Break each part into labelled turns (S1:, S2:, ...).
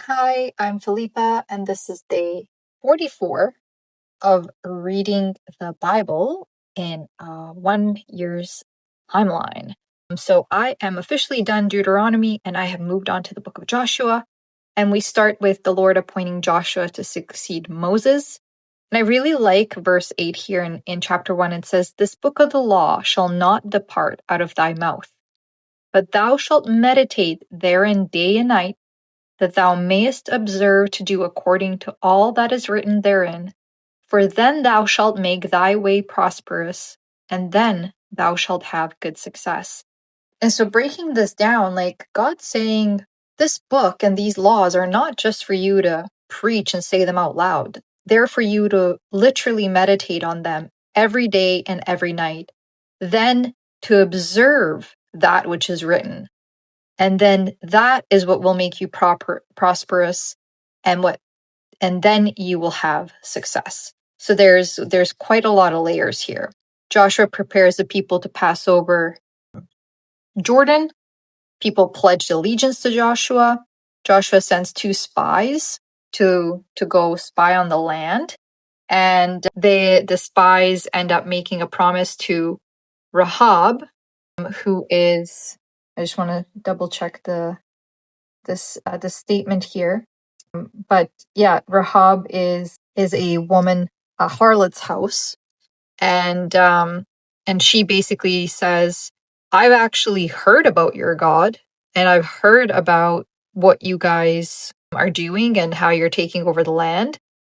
S1: Hi, I'm Felipa, and this is day 44 of reading the Bible in 1 year's timeline. So I am officially done Deuteronomy, and I have moved on to the book of Joshua. And we start with the Lord appointing Joshua to succeed Moses. And I really like verse 8 here in chapter 1. It says, "This book of the law shall not depart out of thy mouth, but thou shalt meditate therein day and night, that thou mayest observe to do according to all that is written therein. For then thou shalt make thy way prosperous, and then thou shalt have good success." And so, breaking this down, like God's saying, this book and these laws are not just for you to preach and say them out loud, they're for you to literally meditate on them every day and every night. Then to observe that which is written, and then that is what will make you prosperous, and then you will have success. So there's quite a lot of layers here. Joshua prepares the people to pass over Jordan. People pledged allegiance to Joshua. Joshua sends 2 spies to go spy on the land, and the spies end up making a promise to Rahab, who is, I just want to double check the statement here. But yeah, Rahab is a woman, a harlot's house, and she basically says, "I've actually heard about your God, and I've heard about what you guys are doing and how you're taking over the land."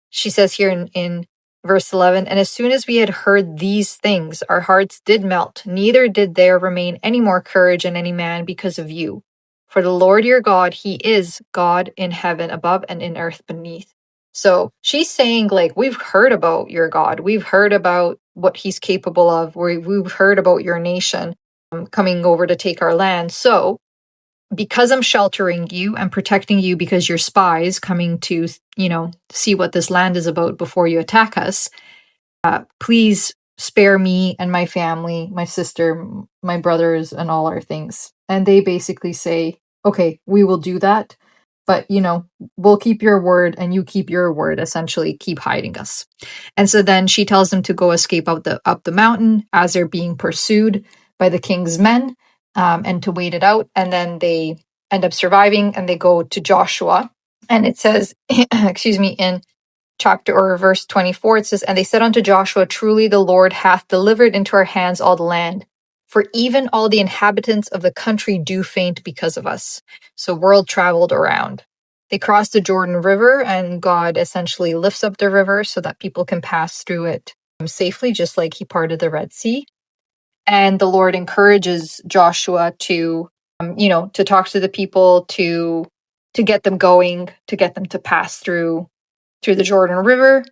S1: She says here in verse 11, "And as soon as we had heard these things, our hearts did melt, neither did there remain any more courage in any man because of you. For the Lord your God, he is God in heaven above and in earth beneath." So she's saying, like, we've heard about your God. We've heard about what he's capable of. We've heard about your nation coming over to take our land. So because I'm sheltering you and protecting you because you're spies coming to, see what this land is about before you attack us, please spare me and my family, my sister, my brothers, and all our things. And they basically say, okay, we will do that. But, we'll keep your word and you keep your word, essentially keep hiding us. And so then she tells them to go escape up the mountain as they're being pursued by the king's men, and to wait it out. And then they end up surviving and they go to Joshua. And it says, excuse me, in chapter or verse 24, it says, "And they said unto Joshua, Truly the Lord hath delivered into our hands all the land, for even all the inhabitants of the country do faint because of us." So world traveled around. They crossed the Jordan River, and God essentially lifts up the river so that people can pass through it safely, just like he parted the Red Sea. And the Lord encourages Joshua to, to talk to the people, to get them going, to get them to pass through the Jordan River.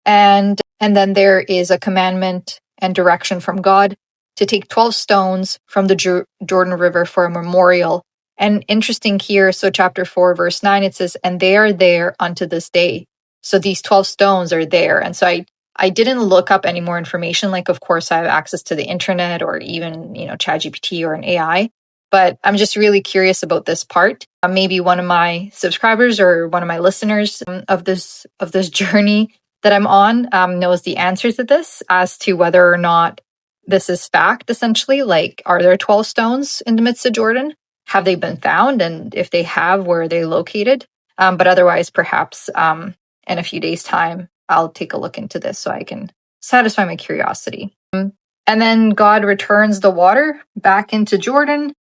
S1: And then there is a commandment and direction from God to take 12 stones from the Jordan River for a memorial. And interesting here, so chapter 4, verse 9, it says, "And they are there unto this day." So these 12 stones are there. And so I didn't look up any more information. Like, of course, I have access to the internet or even, ChatGPT or an AI. But I'm just really curious about this part. Maybe one of my subscribers or one of my listeners of this journey that I'm on knows the answer to this, as to whether or not this is fact, essentially. Like, are there 12 stones in the midst of Jordan? Have they been found? And if they have, where are they located? But otherwise, perhaps in a few days' time, I'll take a look into this so I can satisfy my curiosity. And then God returns the water back into Jordan.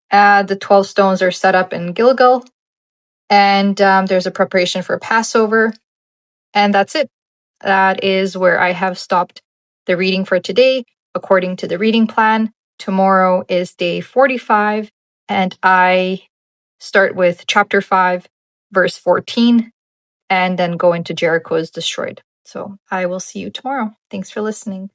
S1: The 12 stones are set up in Gilgal. And there's a preparation for Passover. And that's it. That is where I have stopped the reading for today, according to the reading plan. Tomorrow is day 45, and I start with chapter 5, verse 14, and then go into Jericho is destroyed. So I will see you tomorrow. Thanks for listening.